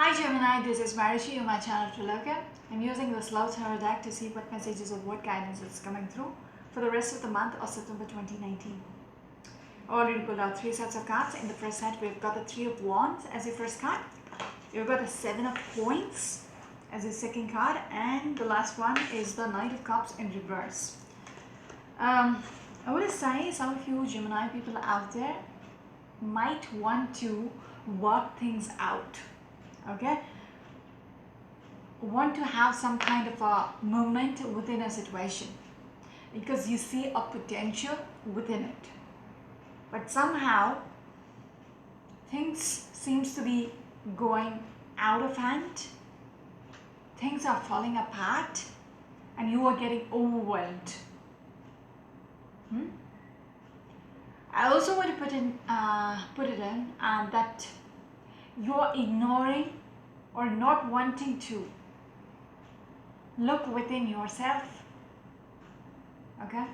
Hi Gemini, this is Marishi on my channel Triloka. I'm using the Slow Tarot deck to see what messages or what guidance is coming through for the rest of the month of September 2019. I already pulled out 3 sets of cards. In the first set, we've got the 3 of Wands as your first card. You've got the 7 of Coins as your second card. And the last one is the Knight of Cups in reverse. I would say some of you Gemini people out there might want to work things out. Okay, want to have some kind of a movement within a situation because you see a potential within it, but somehow things seems to be going out of hand, things are falling apart and you are getting overwhelmed. I also want to put it in that you're ignoring or not wanting to look within yourself, okay,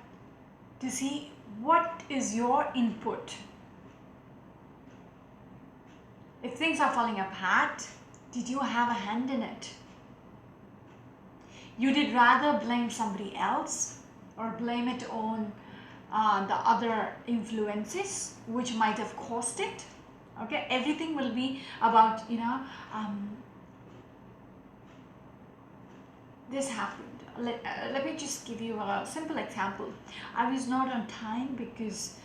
to see what is your input. If things are falling apart, did you have a hand in it? You did rather blame somebody else or blame it on the other influences which might have caused it. Okay, everything will be about, this happened. Let me just give you a simple example. I was not on time because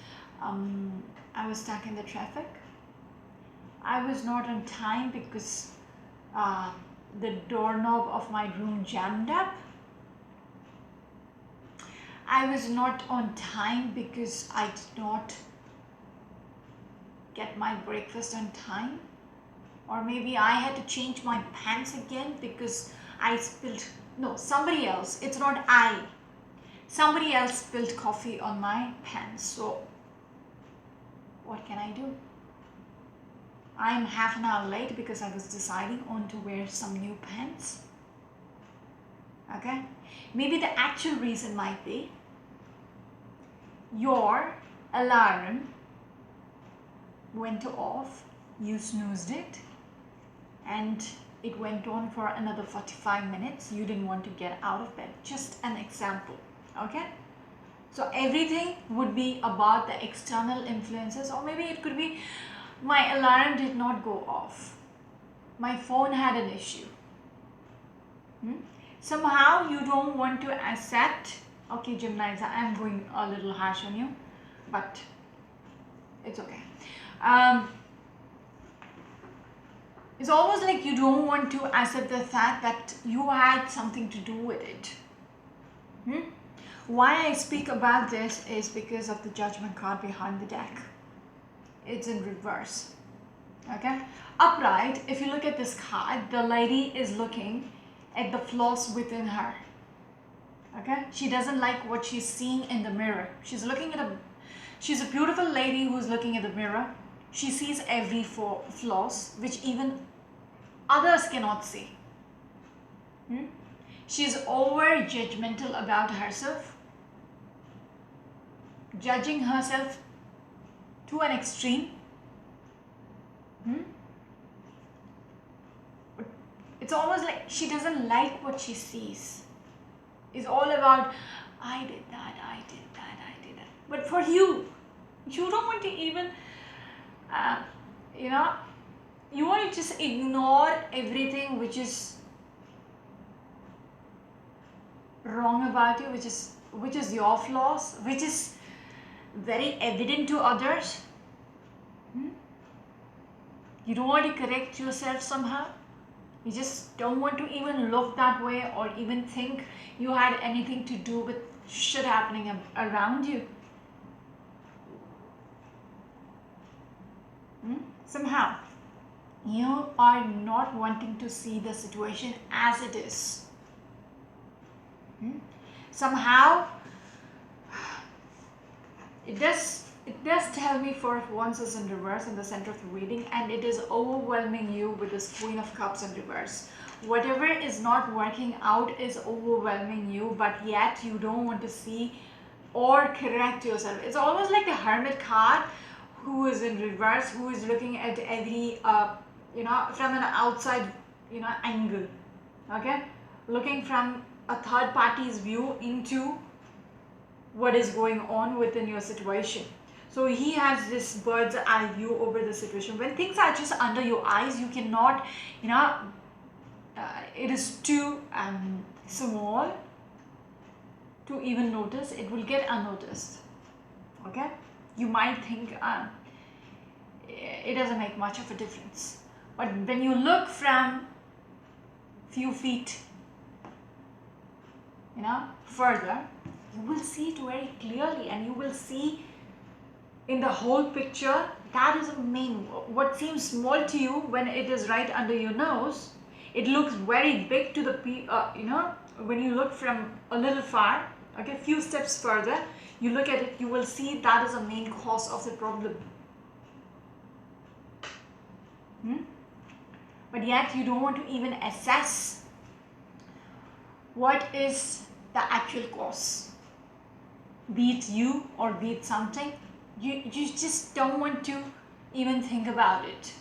I was stuck in the traffic. I was not on time because the doorknob of my room jammed up. I was not on time because I did not get my breakfast on time, or maybe I had to change my pants again because I spilled, no, somebody else, it's not I, somebody else spilled coffee on my pants. So what can I do? I'm half an hour late because I was deciding on to wear some new pants. Okay, maybe the actual reason might be your alarm went off, you snoozed it, and it went on for another 45 minutes. You didn't want to get out of bed. Just an example, okay? So everything would be about the external influences, or maybe it could be my alarm did not go off, my phone had an issue. Somehow you don't want to accept, okay Gemini, I am going a little harsh on you, but it's okay. It's almost like you don't want to accept the fact that you had something to do with it. Why I speak about this is because of the Judgment card behind the deck. It's in reverse. Okay, upright, if you look at this card, the lady is looking at the flaws within her. Okay, she doesn't like what she's seeing in the mirror. She's a beautiful lady who's looking at the mirror. She sees every flaws which even others cannot see. She's over judgmental about herself, judging herself to an extreme. It's almost like she doesn't like what she sees. It's all about, I did that, I did that, I did that. But for you, you don't want to even, you want to just ignore everything which is wrong about you, which is your flaws, which is very evident to others. You don't want to correct yourself somehow. You just don't want to even look that way or even think you had anything to do with shit happening around you. Somehow you are not wanting to see the situation as it is. Somehow it does tell me Four of Wands is in reverse in the center of the reading, and it is overwhelming you with this Queen of Cups in reverse. Whatever is not working out is overwhelming you, but yet you don't want to see or correct yourself. It's almost like the Hermit card who is in reverse, who is looking at every from an outside, angle, okay, looking from a third party's view into what is going on within your situation. So he has this bird's eye view over the situation. When things are just under your eyes, you cannot, it is too small to even notice. It will get unnoticed, okay. You might think it doesn't make much of a difference, but when you look from few feet further, you will see it very clearly, and you will see in the whole picture that is a main, what seems small to you when it is right under your nose, it looks very big to the when you look from a little far, okay, few steps further, you look at it, you will see that is a main cause of the problem. But yet you don't want to even assess what is the actual cause, be it you or be it something. You just don't want to even think about it,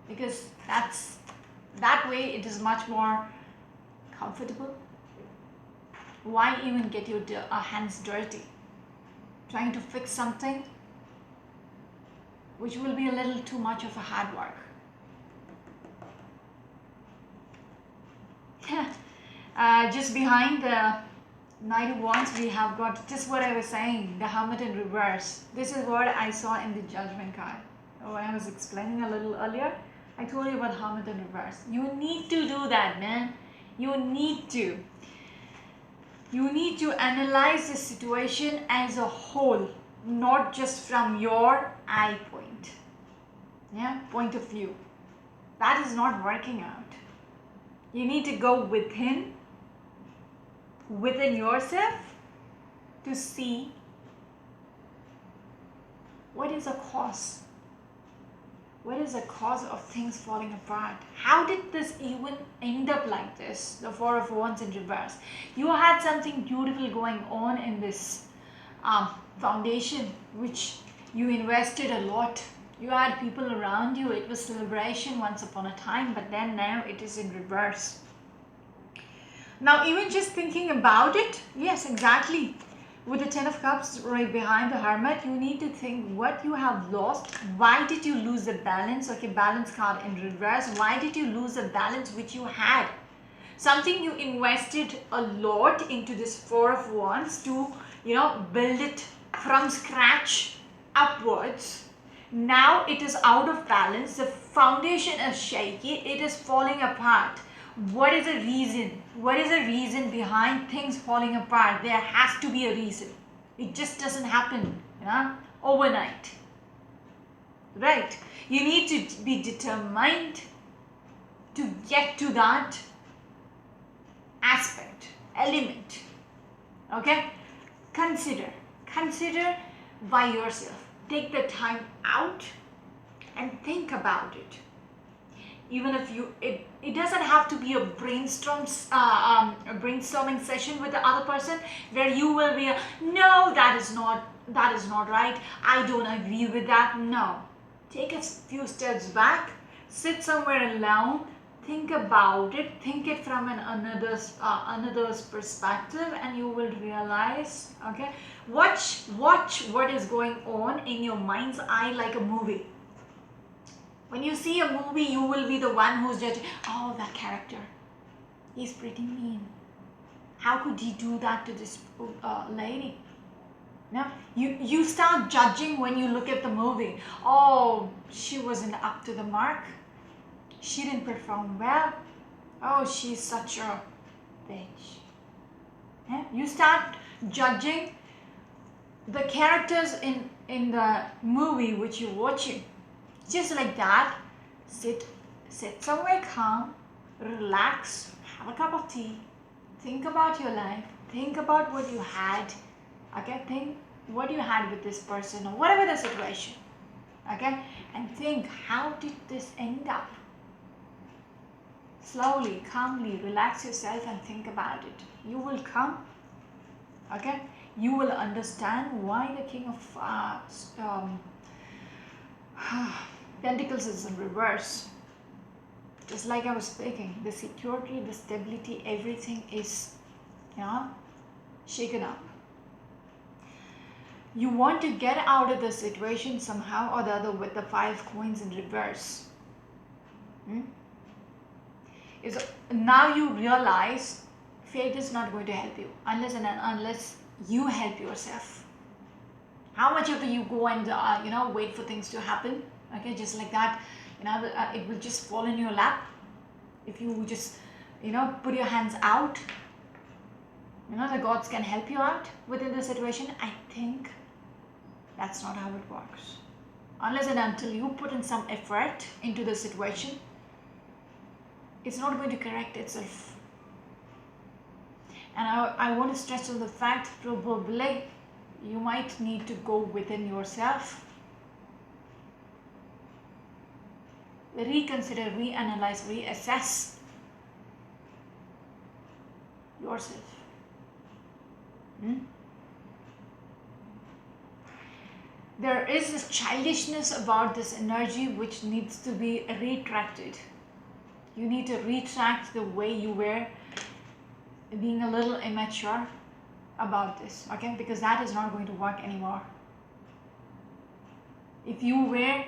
because that way it is much more comfortable. Why even get your hands dirty trying to fix something which will be a little too much of a hard work? Just behind the Knight of Wands, we have got just what I was saying, the Hermit in reverse. This is what I saw in the Judgment card. When I was explaining a little earlier, I told you about Hermit in reverse. You need to do that, man. You need to. You need to analyze the situation as a whole, not just from your eye point. Point of view. That is not working out. You need to go within yourself to see what is the cause. What is the cause of things falling apart? How did this even end up like this? The Four of Wands in reverse. You had something beautiful going on in this foundation, which you invested a lot. You had people around you. It was celebration once upon a time, but then now it is in reverse. Now, even just thinking about it, yes, exactly. With the Ten of Cups right behind the Hermit, you need to think what you have lost. Why did you lose the balance? Okay, balance card in reverse. Why did you lose the balance which you had? Something you invested a lot into this Four of Wands to, build it from scratch upwards. Now it is out of balance. The foundation is shaky. It is falling apart. What is the reason? What is the reason behind things falling apart? There has to be a reason. It just doesn't happen, overnight. Right? You need to be determined to get to that aspect, element. Okay? Consider by yourself. Take the time out and think about it. Even if it doesn't have to be a brainstorming session with the other person where you will be no, that is not right, I don't agree with that. No, take a few steps back, sit somewhere alone, think about it, think it from another's perspective, and you will realize. Okay, watch what is going on in your mind's eye like a movie. When you see a movie, you will be the one who's judging. Oh, that character, he's pretty mean. How could he do that to this lady? Now, you start judging when you look at the movie. Oh, she wasn't up to the mark. She didn't perform well. Oh, she's such a bitch. Yeah? You start judging the characters in the movie which you're watching. Just like that, sit somewhere calm, relax, have a cup of tea, think about your life, think about what you had, okay, think what you had with this person or whatever the situation, okay, and think, how did this end up? Slowly, calmly, relax yourself and think about it. You will come, okay, you will understand why the King of Pentacles is in reverse. Just like I was speaking, the security, the stability, everything is, shaken up. You want to get out of the situation somehow or the other with the 5 coins in reverse. Now you realize fate is not going to help you unless you help yourself. How much of you go and wait for things to happen, okay, just like that, it will just fall in your lap if you just put your hands out. The gods can help you out within the situation. I think that's not how it works. Unless and until you put in some effort into the situation, it's not going to correct itself. And I want to stress on the fact, probably you might need to go within yourself, reconsider, reanalyze, reassess yourself. There is this childishness about this energy which needs to be retracted. You need to retract the way you were being a little immature about this, okay, because that is not going to work anymore. If you were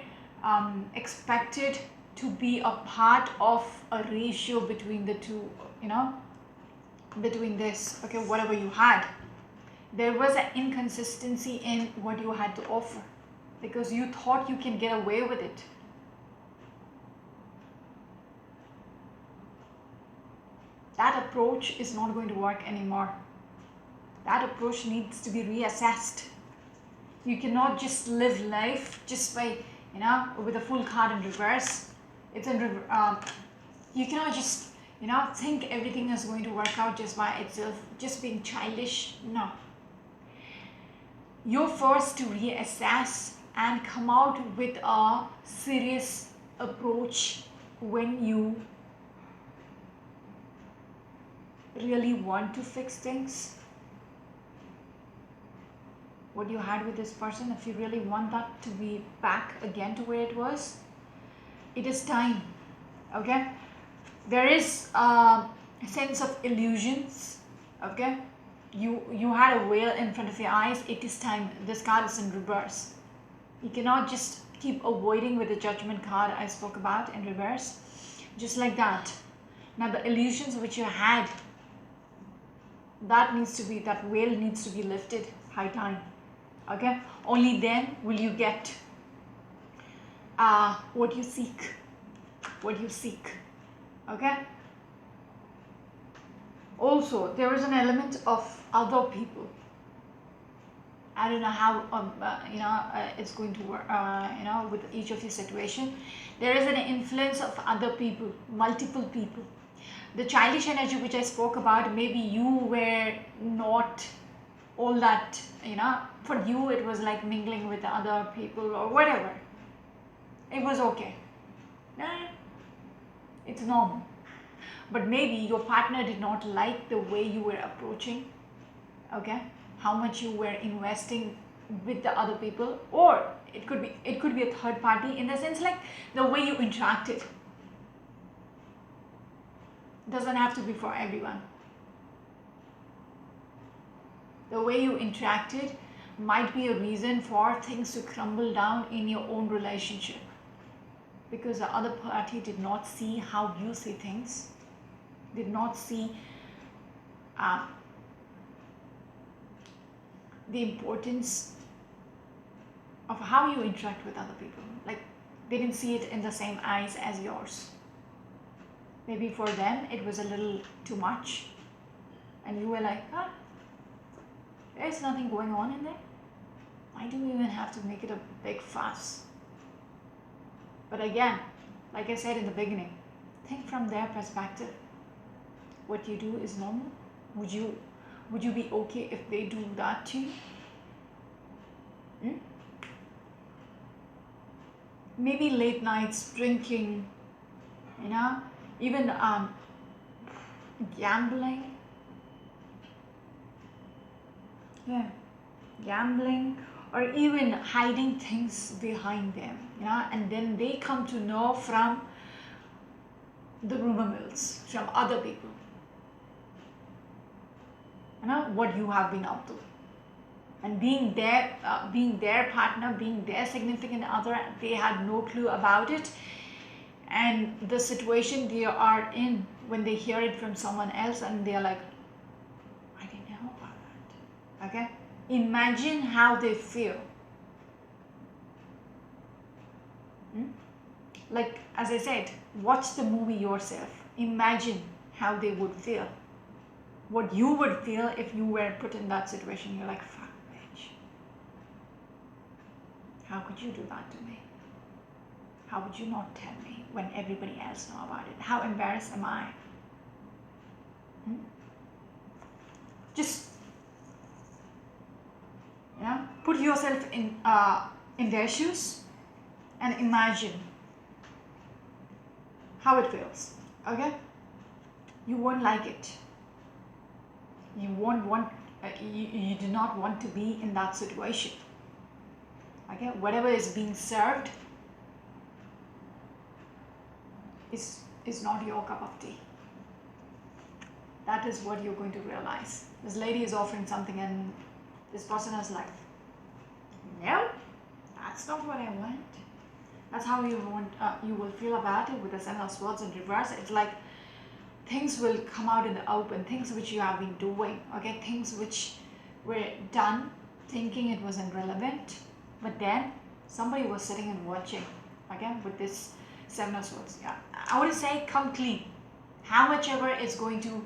expected to be a part of a ratio between the two, between this, okay, whatever you had, there was an inconsistency in what you had to offer because you thought you can get away with it. That approach is not going to work anymore. That approach needs to be reassessed. You cannot just live life just by, with a full card in reverse. It's in you cannot just, think everything is going to work out just by itself, just being childish. No. You're forced to reassess and come out with a serious approach when you really want to fix things. What you had with this person, if you really want that to be back again to where it was, it is time, okay? There is a sense of illusions, okay? You had a veil in front of your eyes. It is time. This card is in reverse. You cannot just keep avoiding with the Judgment card I spoke about in reverse, just like that. Now the illusions which you had, that veil needs to be lifted. High time, okay? Only then will you get what you seek, okay? Also, there is an element of other people. I don't know how it's going to work, with each of your situation. There is an influence of other people, multiple people. The childish energy which I spoke about, maybe you were not all that, for you it was like mingling with other people or whatever. It was okay. It's normal. But maybe your partner did not like the way you were approaching, okay? How much you were investing with the other people, or it could be a third party, in the sense like the way you interacted. Doesn't have to be for everyone. The way you interacted might be a reason for things to crumble down in your own relationship, because the other party did not see how you see things, did not see the importance of how you interact with other people. Like, they didn't see it in the same eyes as yours. Maybe for them it was a little too much, and you were like, there's nothing going on in there. Why do we even have to make it a big fuss? But again, like I said in the beginning, think from their perspective. What you do is normal. Would you be okay if they do that to you? Maybe late nights drinking, even gambling, or even hiding things behind them, and then they come to know from the rumor mills, from other people, what you have been up to. And being their partner, being their significant other, they had no clue about it. And the situation they are in, when they hear it from someone else, and they're like, I didn't know about that. Okay? Imagine how they feel. Like, as I said, watch the movie yourself. Imagine how they would feel. What you would feel if you were put in that situation. You're like, fuck, bitch. How could you do that to me? How would you not tell me when everybody else know about it? How embarrassed am I? Just, put yourself in their shoes and imagine how it feels. Okay? You won't like it. You won't want. You do not want to be in that situation. Okay? Whatever is being served is not your cup of tea. That is what you're going to realize. This lady is offering something, and this person is like, no, that's not what I want. That's how you will feel about it with the Seven of Swords in reverse. It's like things will come out in the open, things which you have been doing, okay, things which were done thinking it wasn't relevant, but then somebody was sitting and watching, okay, with this Seven of Swords. Yeah, I would say come clean. How much ever is going to,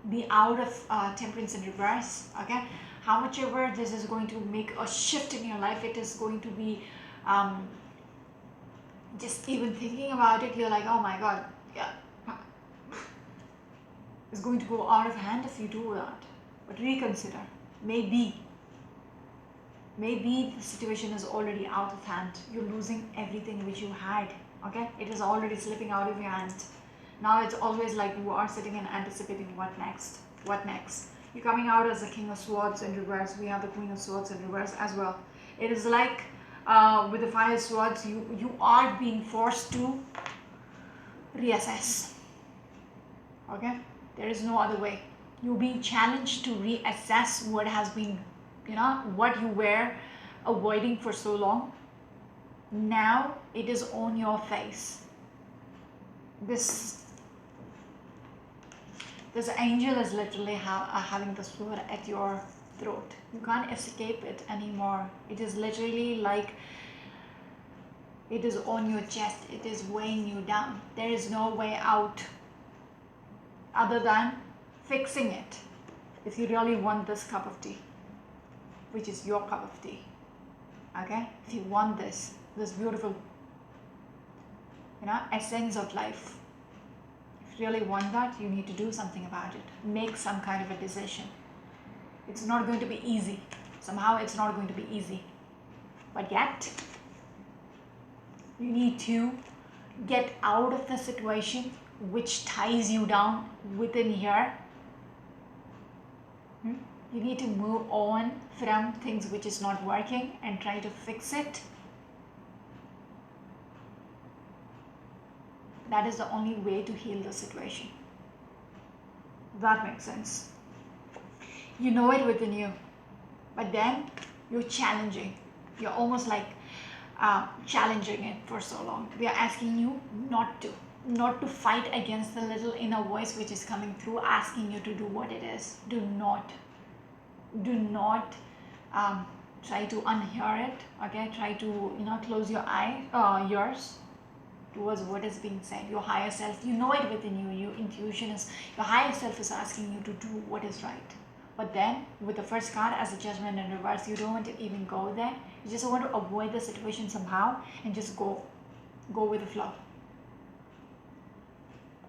be out of Temperance in reverse, okay, how much ever this is going to make a shift in your life, it is going to be just even thinking about it, you're like, oh my god, yeah, it's going to go out of hand if you do that. But reconsider. Maybe the situation is already out of hand. You're losing everything which you had. Okay, it is already slipping out of your hand. Now it's always like you are sitting and anticipating what next. You're coming out as the King of Swords in reverse. We have the Queen of Swords in reverse as well. It is like with the Five of Swords, you are being forced to reassess. Okay, there is no other way. You're being challenged to reassess what has been, what you were avoiding for so long. Now it is on your face. This angel is literally having the sword at your throat. You can't escape it anymore. It is literally like it is on your chest. It is weighing you down. There is no way out other than fixing it. If you really want this cup of tea, which is your cup of tea, okay, if you want this beautiful essence of life, if you really want that, you need to do something about it. Make some kind of a decision. It's not going to be easy. Somehow it's not going to be easy, but yet you need to get out of the situation which ties you down within here. You need to move on from things which is not working and try to fix it. That is the only way to heal the situation. That makes sense. You know it within you, but then you're challenging. You're almost like challenging it for so long. We are asking you not to fight against the little inner voice which is coming through, asking you to do what it is. Do not try to unhear it. Okay, try to close your ears towards what is being said. Your higher self, you know it within you. Your intuition is, your higher self is asking you to do what is right. But then with the first card as a Judgment in reverse, you don't want to even go there. You just want to avoid the situation somehow and just go with the flow.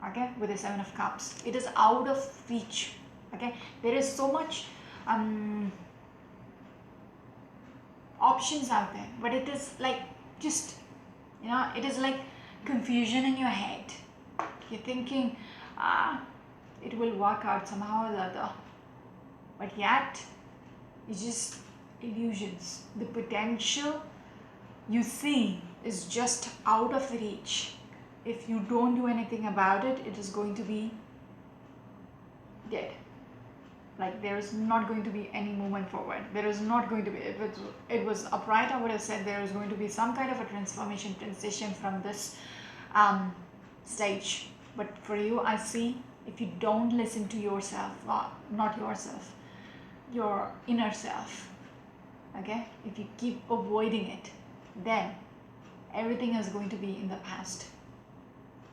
Okay, with the Seven of Cups, it is out of reach. Okay, there is so much options out there, but it is like just it is like confusion in your head. You're thinking it will work out somehow or the other, but yet you just illusions. The potential you see is just out of reach. If you don't do anything about it, it is going to be dead. Like there is not going to be any movement forward. There is not going to be, if it was upright, I would have said there is going to be some kind of a transformation, transition from this stage. But for you, I see, if you don't listen to yourself, not yourself, your inner self, okay, if you keep avoiding it, then everything is going to be in the past.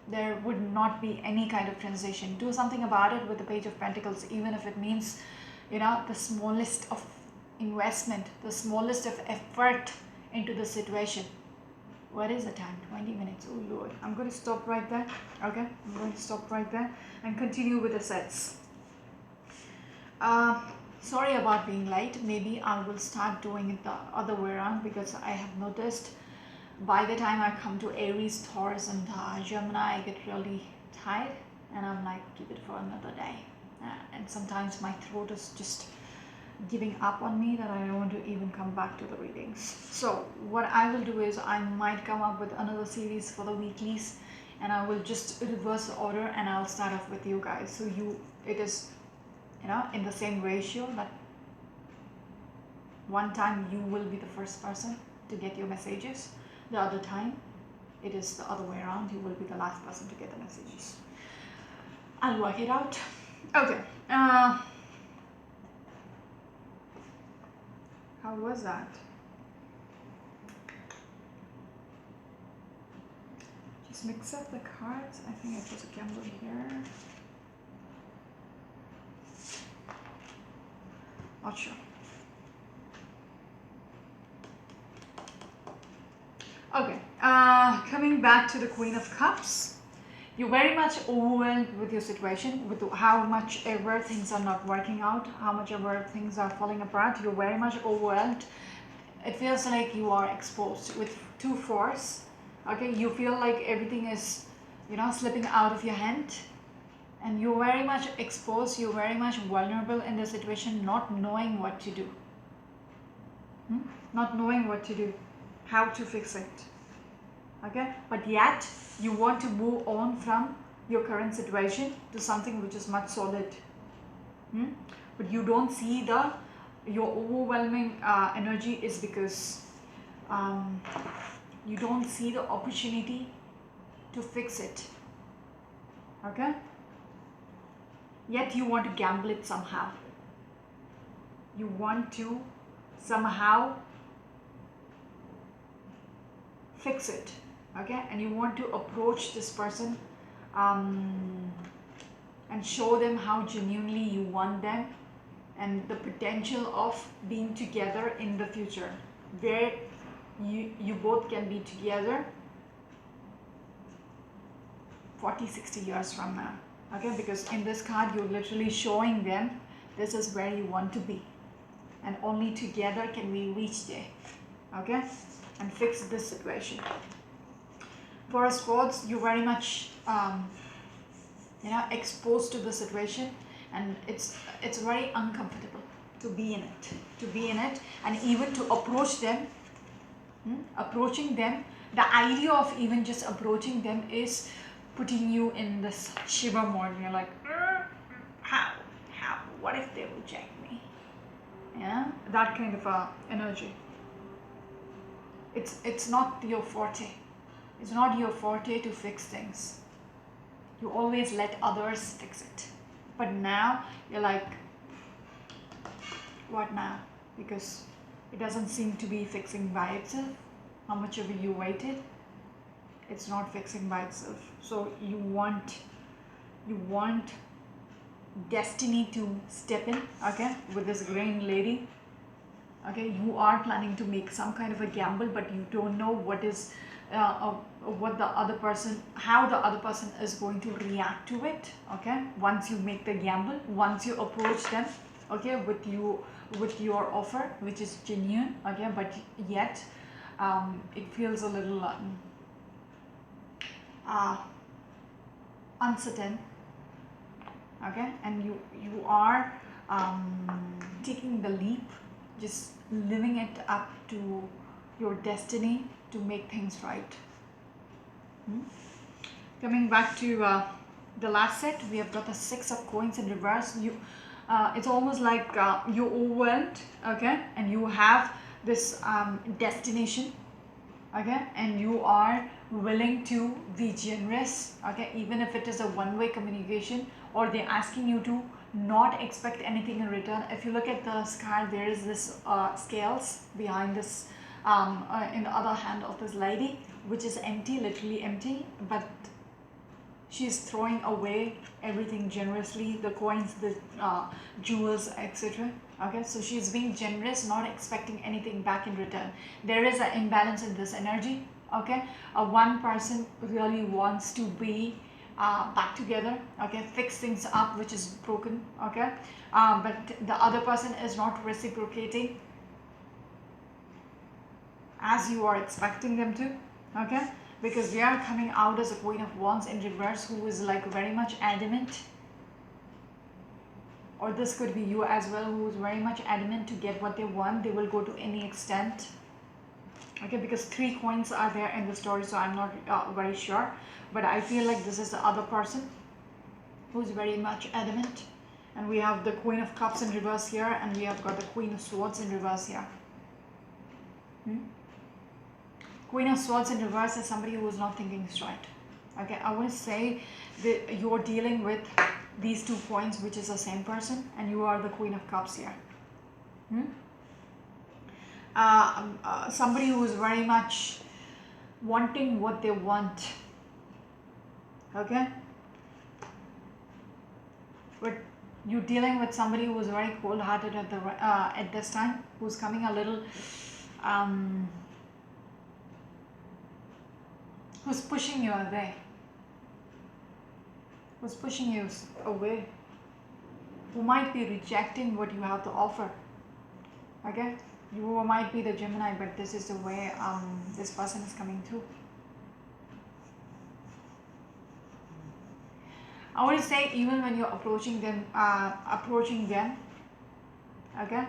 There would not be any kind of transition. Do something about it with the Page of Pentacles, even if it means, you know, the smallest of investment, the smallest of effort into the situation. What is the time? 20 minutes. Oh Lord, I'm going to stop right there. Okay, I'm going to stop right there and continue with the sets. Sorry about being late. Maybe I will start doing it the other way around, because I have noticed by the time I come to Aries, Taurus and Gemini, I get really tired and I'm like, keep it for another day. And sometimes my throat is just giving up on me that I don't want to even come back to the readings. So what I will do is I might come up with another series for the weeklies, and I will just reverse the order and I'll start off with you guys. So it is, you know, in the same ratio, that one time you will be the first person to get your messages. The other time, it is the other way around. You will be the last person to get the messages. I'll work it out. Okay. How was that? Just mix up the cards. I think it was a gamble here. Not sure. Okay, coming back to the Queen of Cups, you're very much overwhelmed with your situation, with how much ever things are not working out, how much ever things are falling apart. You're very much overwhelmed. It feels like you are exposed with two force. Okay, you feel like everything is, you know, slipping out of your hand, and you're very much exposed. You're very much vulnerable in the situation, not knowing what to do. Not knowing what to do. How to fix it, okay? But yet you want to move on from your current situation to something which is much solid. But you don't see your overwhelming energy is because you don't see the opportunity to fix it, okay? Yet you want to gamble it somehow. You want to somehow fix it, okay? And you want to approach this person and show them how genuinely you want them and the potential of being together in the future, where you both can be together 40-60 years from now, okay? Because in this card you're literally showing them this is where you want to be, and only together can we reach there, okay? And fix this situation. For sports, you're very much you know, exposed to the situation, and it's very uncomfortable to be in it, and even to approach them. Approaching them, the idea of even just approaching them is putting you in this shiver mode. You're like, how, what if they reject me? Yeah, that kind of energy. It's not your forte. It's not your forte to fix things. You always let others fix it. But now you're like, what now? Because it doesn't seem to be fixing by itself. How much ever you waited, it's not fixing by itself. So you want destiny to step in, okay, with this green lady. Okay, you are planning to make some kind of a gamble, but you don't know what is what the other person, how the other person is going to react to it. Okay, once you make the gamble, once you approach them, okay, with your offer, which is genuine, okay, but yet it feels a little uncertain, okay, and you are taking the leap. just living it up to your destiny to make things right. Coming back to the last set, we have got the Six of Coins in reverse. It's almost like you're overwhelmed, okay, and you have this destination, okay, and you are willing to be generous, okay, even if it is a one-way communication, or they're asking you to not expect anything in return. If you look at the sky, there is this scales behind this in the other hand of this lady, which is empty, literally empty, but she's throwing away everything generously, the coins, the jewels, etc. Okay, so she's being generous, not expecting anything back in return. There is an imbalance in this energy. Okay, one person really wants to be back together, okay, fix things up which is broken, okay, but the other person is not reciprocating as you are expecting them to, okay, because they are coming out as a Queen of Wands in reverse, who is like very much adamant, or this could be you as well, who is very much adamant to get what they want. They will go to any extent, okay, because 3 coins are there in the story, so I'm not very sure, but I feel like this is the other person who's very much adamant. And we have the Queen of Cups in reverse here, and we have got the Queen of Swords in reverse here. Queen of Swords in reverse is somebody who is not thinking straight. Okay, I want to say that you're dealing with these 2 coins, which is the same person, and you are the Queen of Cups here. Somebody who is very much wanting what they want. Okay, but you're dealing with somebody who is very cold-hearted at this time, who's coming a little who's pushing you away, who might be rejecting what you have to offer. Okay, you might be the Gemini, but this is the way this person is coming through. I would say even when you're approaching them, okay,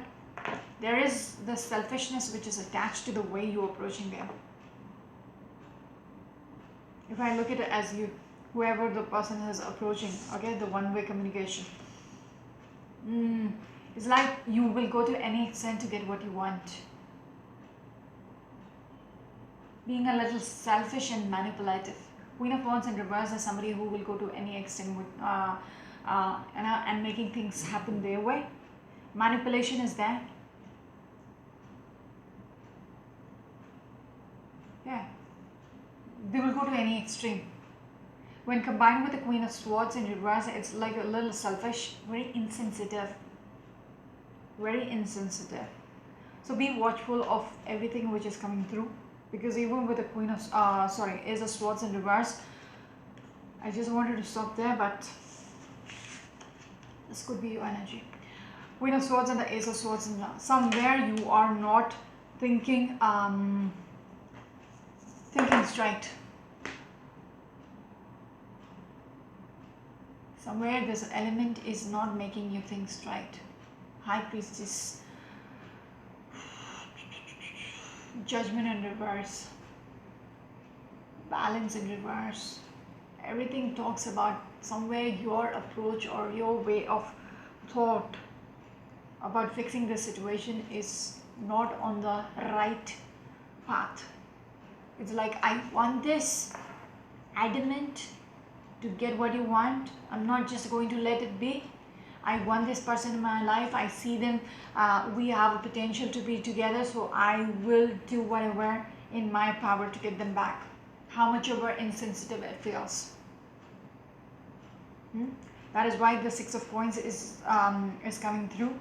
there is the selfishness which is attached to the way you're approaching them. If I look at it as you, whoever the person is approaching, okay, the one-way communication, it's like you will go to any extent to get what you want. Being a little selfish and manipulative. Queen of Wands in reverse is somebody who will go to any extent with, and making things happen their way. Manipulation is there. Yeah. They will go to any extreme. When combined with the Queen of Swords in reverse, it's like a little selfish, very insensitive. So be watchful of everything which is coming through, because even with the Queen of Ace of Swords in reverse, I just wanted to stop there, but this could be your energy. Queen of Swords and the Ace of Swords, and somewhere you are not thinking straight. Somewhere this element is not making you think straight. High Priestess, Judgment in reverse, Balance in reverse. Everything talks about somewhere your approach or your way of thought about fixing the situation is not on the right path. It's like, I want this, adamant to get what you want. I'm not just going to let it be. I want this person in my life. I see them, we have a potential to be together, so I will do whatever in my power to get them back, how much ever insensitive it feels. That is why the Six of Coins is coming through.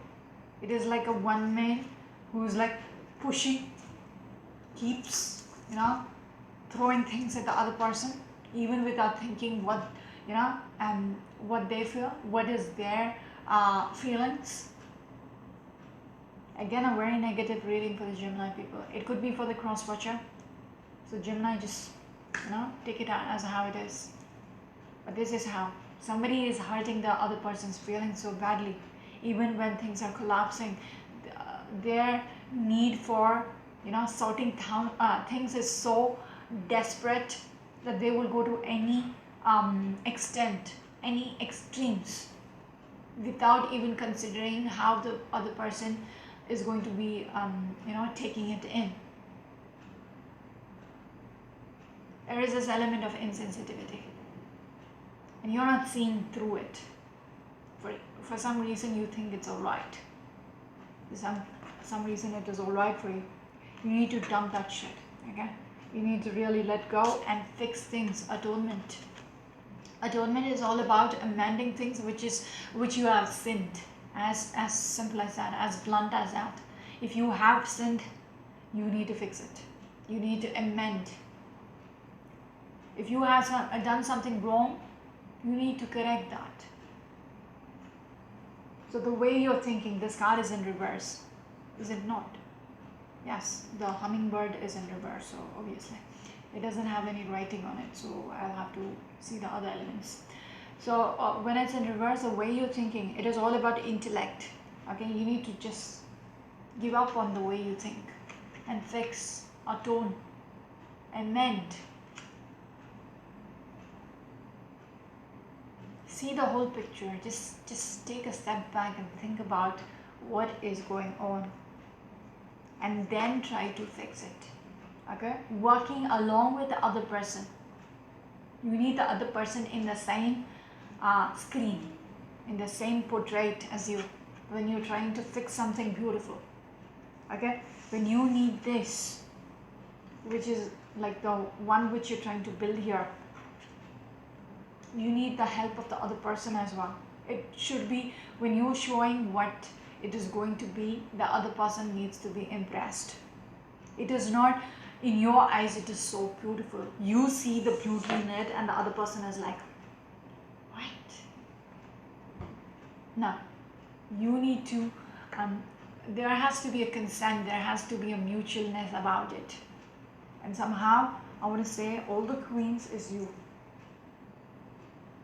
It is like a one man who's like pushing, keeps, throwing things at the other person, even without thinking what, what they feel, what is their feelings. Again, a very negative reading for the Gemini people. It could be for the cross watcher. So Gemini, just, take it out as how it is. But this is how somebody is hurting the other person's feelings so badly. Even when things are collapsing, their need for sorting things is so desperate that they will go to any extent, any extremes, without even considering how the other person is going to be taking it in. There is this element of insensitivity, and you're not seeing through it. For some reason you think it's all right. For some reason it is all right for you. You need to dump that shit. Okay, you need to really let go and fix things. Atonement is all about amending things which you have sinned. As simple as that, as blunt as that. If you have sinned, you need to fix it. You need to amend. If you have done something wrong, you need to correct that. So the way you're thinking, this card is in reverse, is it not? Yes, the hummingbird is in reverse, so obviously it doesn't have any writing on it, so I'll have to see the other elements. So when it's in reverse, the way you're thinking, it is all about intellect. Okay, you need to just give up on the way you think and fix, atone, amend. See the whole picture. Just take a step back and think about what is going on, and then try to fix it. Okay, working along with the other person. You need the other person in the same screen, in the same portrait as you, when you're trying to fix something beautiful. Okay, when you need this, which is like the one which you're trying to build here, you need the help of the other person as well. It should be, when you're showing what it is going to be, the other person needs to be impressed. It is not, in your eyes it is so beautiful, you see the beauty in it, and the other person is like, what? No, you need to there has to be a consent, there has to be a mutualness about it. And somehow I want to say all the queens is you.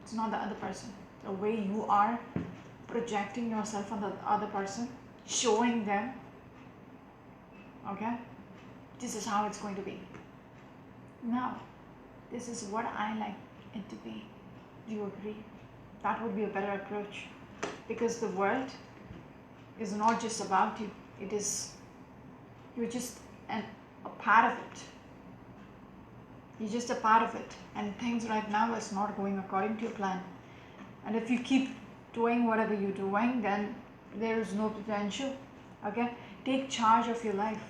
It's not the other person. The way you are projecting yourself on the other person, showing them, okay, this is how it's going to be. Now, this is what I like it to be. Do you agree? That would be a better approach, because the world is not just about you. It is, you're just a part of it. You're just a part of it, and things right now is not going according to your plan. And if you keep doing whatever you're doing, then there is no potential. Okay, take charge of your life.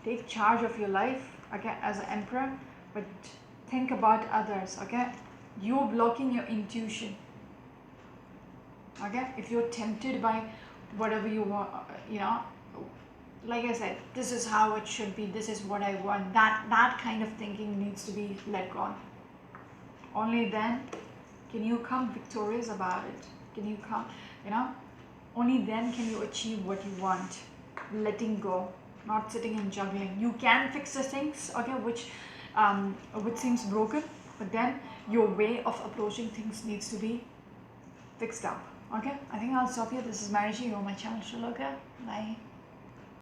Take charge of your life, okay, as an emperor, but think about others. Okay, you're blocking your intuition. Okay, if you're tempted by whatever you want, like I said, this is how it should be, this is what I want, that kind of thinking needs to be let go. Only then can you come victorious about it. Can you come, only then can you achieve what you want. Letting go, not sitting and juggling. You can fix the things, okay, which seems broken, but then your way of approaching things needs to be fixed up. Okay, I think I'll stop here. This is Marishi, you're on my channel, Shaloka. Bye.